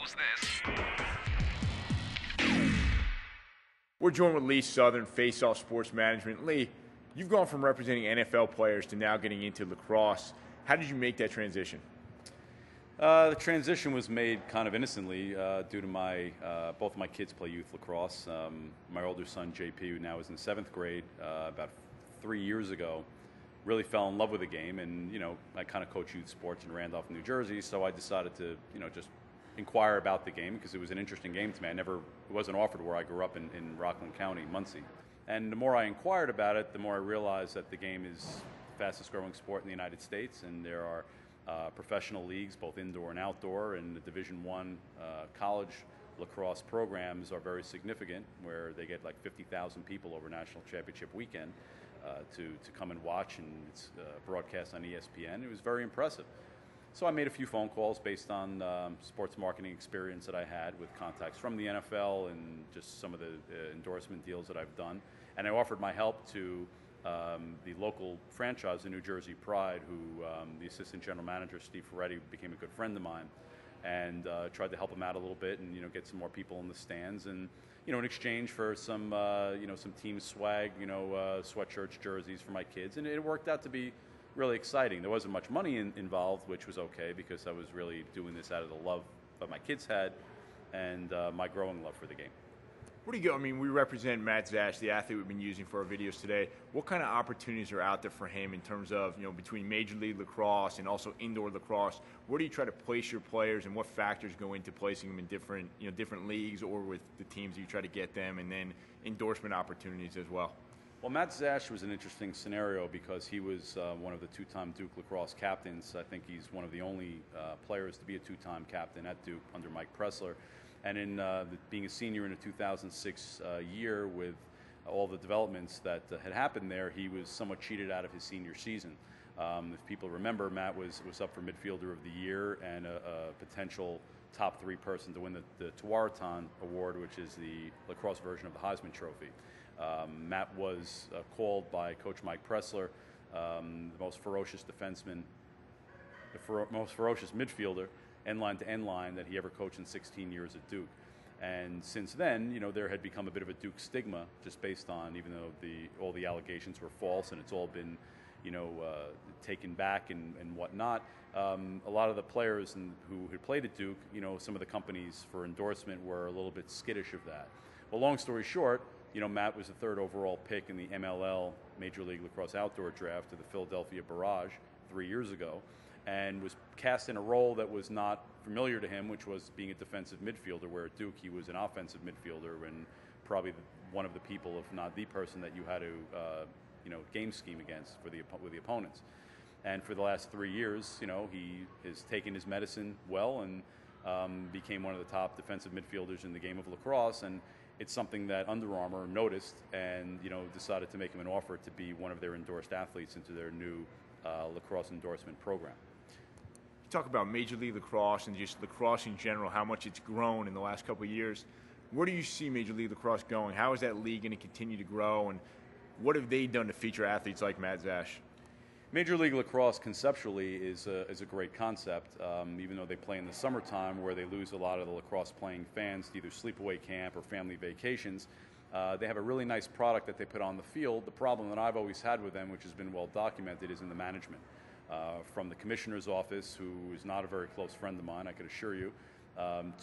knows this. We're joined with Lee Southren, Face Off Sports Management. Lee, you've gone from representing NFL players to now getting into lacrosse. How did you make that transition? The transition was made kind of innocently due to both of my kids play youth lacrosse. My older son, JP, who now is in 7th grade, about 3 years ago, really fell in love with the game. And, I kind of coach youth sports in Randolph, New Jersey, so I decided to, just inquire about the game because it was an interesting game to me. It wasn't offered where I grew up in Rockland County, Muncie. And the more I inquired about it, the more I realized that the game is the fastest growing sport in the United States, and there are professional leagues, both indoor and outdoor, and the Division I college lacrosse programs are very significant, where they get like 50,000 people over National Championship weekend to come and watch, and it's broadcast on ESPN. It was very impressive. So I made a few phone calls based on sports marketing experience that I had with contacts from the NFL and just some of the endorsement deals that I've done. And I offered my help to the local franchise, the New Jersey Pride, who the assistant general manager, Steve Ferretti, became a good friend of mine, and tried to help him out a little bit and get some more people in the stands, and in exchange for some some team swag, sweatshirts, jerseys for my kids, and it worked out to be really exciting. There wasn't much money involved, which was okay because I was really doing this out of the love that my kids had and my growing love for the game. Where do you go? I mean, we represent Matt Zash, the athlete we've been using for our videos today. What kind of opportunities are out there for him in terms of, between Major League Lacrosse and also indoor lacrosse? Where do you try to place your players, and what factors go into placing them in different leagues or with the teams that you try to get them, and then endorsement opportunities as well? Well, Matt Zash was an interesting scenario because he was one of the two-time Duke lacrosse captains. I think he's one of the only players to be a two-time captain at Duke under Mike Pressler. And in being a senior in the 2006 year with all the developments that had happened there, he was somewhat cheated out of his senior season. If people remember, Matt was up for midfielder of the year and a potential top 3 person to win the Tuaraton Award, which is the lacrosse version of the Heisman Trophy. Matt was called by Coach Mike Pressler the most ferocious defenseman, most ferocious midfielder, end line to end line, that he ever coached in 16 years at Duke. And since then, there had become a bit of a Duke stigma, just based on, even though all the allegations were false and it's all been, taken back and whatnot. A lot of the players who had played at Duke, some of the companies for endorsement were a little bit skittish of that. Well, long story short, Matt was the 3rd overall pick in the MLL Major League Lacrosse Outdoor Draft to the Philadelphia Barrage 3 years ago, and was cast in a role that was not familiar to him, which was being a defensive midfielder, where at Duke he was an offensive midfielder and probably one of the people, if not the person, that you had to game scheme against with the opponents. And for the last 3 years, he has taken his medicine well and became one of the top defensive midfielders in the game of lacrosse. And it's something that Under Armour noticed and decided to make him an offer to be one of their endorsed athletes into their new lacrosse endorsement program. You talk about Major League Lacrosse and just lacrosse in general, how much it's grown in the last couple of years. Where do you see Major League Lacrosse going? How is that league going to continue to grow, and what have they done to feature athletes like Matt Zash? Major League Lacrosse conceptually is a great concept, even though they play in the summertime, where they lose a lot of the lacrosse playing fans to either sleepaway camp or family vacations. They have a really nice product that they put on the field. The problem that I've always had with them, which has been well documented, is in the management. From the commissioner's office, who is not a very close friend of mine, I could assure you,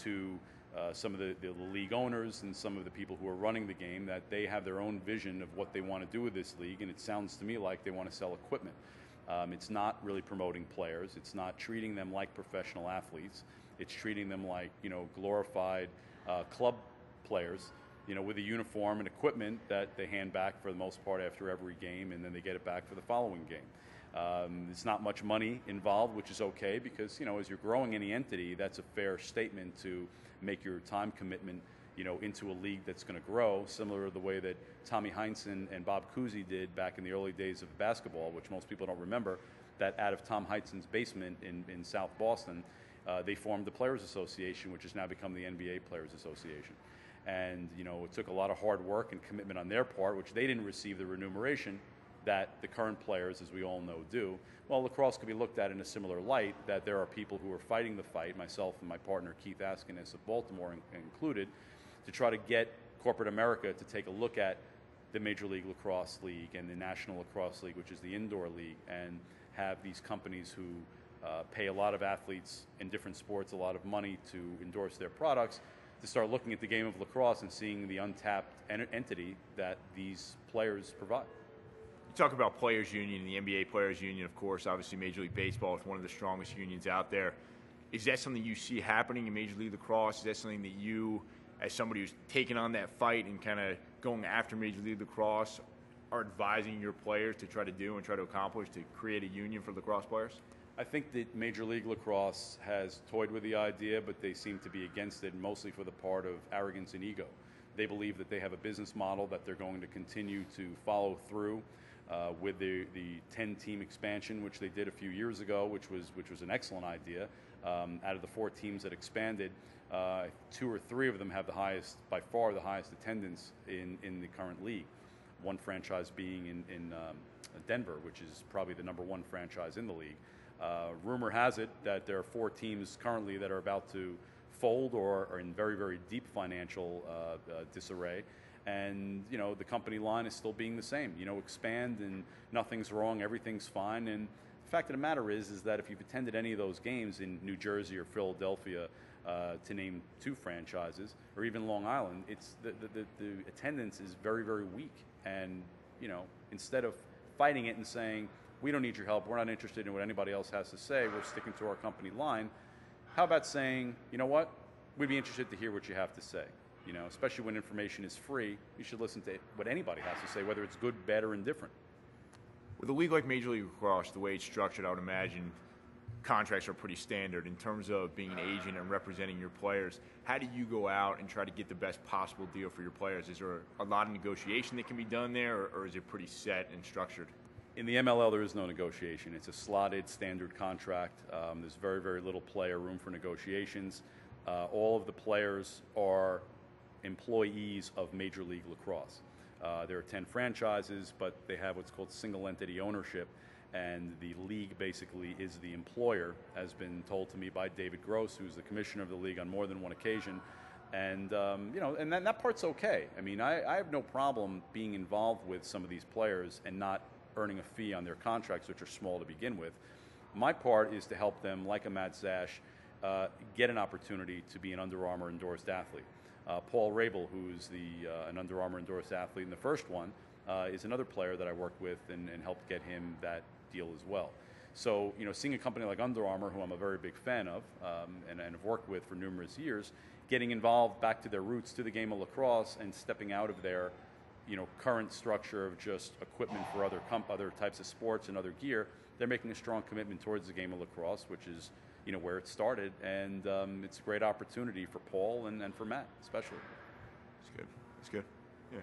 to some of the league owners and some of the people who are running the game, that they have their own vision of what they want to do with this league, and it sounds to me like they want to sell equipment. It's not really promoting players. It's not treating them like professional athletes. It's treating them like, glorified club players, with a uniform and equipment that they hand back for the most part after every game, and then they get it back for the following game. It's not much money involved, which is okay, because as you're growing any entity, that's a fair statement to make your time commitment into a league that's going to grow, similar to the way that Tommy Heinsohn and Bob Cousy did back in the early days of basketball, which most people don't remember, that out of Tom Heinsohn's basement in South Boston, they formed the Players Association, which has now become the NBA Players Association. And it took a lot of hard work and commitment on their part, which they didn't receive the remuneration that the current players, as we all know, do. Well, lacrosse could be looked at in a similar light, that there are people who are fighting the fight, myself and my partner Keith Askinis of Baltimore included, to try to get corporate America to take a look at the Major League Lacrosse League and the National Lacrosse League, which is the indoor league, and have these companies who pay a lot of athletes in different sports a lot of money to endorse their products, to start looking at the game of lacrosse and seeing the untapped entity that these players provide. You talk about Players Union, the NBA Players Union, of course, obviously Major League Baseball is one of the strongest unions out there. Is that something you see happening in Major League Lacrosse? Is that something that you, as somebody who's taken on that fight and kind of going after Major League Lacrosse, are advising your players to try to do and try to accomplish to create a union for lacrosse players? I think that Major League Lacrosse has toyed with the idea, but they seem to be against it mostly for the part of arrogance and ego. They believe that they have a business model that they're going to continue to follow through with the 10-team expansion, which they did a few years ago, which was an excellent idea. Out of the 4 teams that expanded, 2 or 3 of them have by far the highest attendance in the current league. One franchise being in Denver, which is probably the #1 franchise in the league. Rumor has it that there are 4 teams currently that are about to fold or are in very, very deep financial disarray. And, the company line is still being the same. Expand and nothing's wrong, everything's fine. And the fact of the matter is that if you've attended any of those games in New Jersey or Philadelphia, to name 2 franchises, or even Long Island, it's the attendance is very, very weak. And, instead of fighting it and saying, we don't need your help, we're not interested in what anybody else has to say, we're sticking to our company line, how about saying, you know what, we'd be interested to hear what you have to say. Especially when information is free, you should listen to what anybody has to say, whether it's good, bad, or indifferent. With a league like Major League Lacrosse, the way it's structured, I would imagine contracts are pretty standard in terms of being an agent and representing your players. How do you go out and try to get the best possible deal for your players? Is there a lot of negotiation that can be done there, or is it pretty set and structured? In the MLL, there is no negotiation. It's a slotted standard contract. There's very, very little player room for negotiations. All of the players are employees of Major League Lacrosse. There are 10 franchises, but they have what's called single entity ownership, and the league basically is the employer, has been told to me by David Gross, who's the commissioner of the league on more than one occasion. And, and that part's okay. I mean, I have no problem being involved with some of these players and not earning a fee on their contracts, which are small to begin with. My part is to help them, like a Matt Zash, get an opportunity to be an Under Armour endorsed athlete. Paul Rabel, who's an Under Armour endorsed athlete in the first one, is another player that I worked with and helped get him that deal as well. So, seeing a company like Under Armour, who I'm a very big fan of and have worked with for numerous years, getting involved back to their roots, to the game of lacrosse, and stepping out of their current structure of just equipment for other types of sports and other gear, they're making a strong commitment towards the game of lacrosse, which is where it started, and it's a great opportunity for Paul and for Matt, especially. It's good. It's good. Yeah.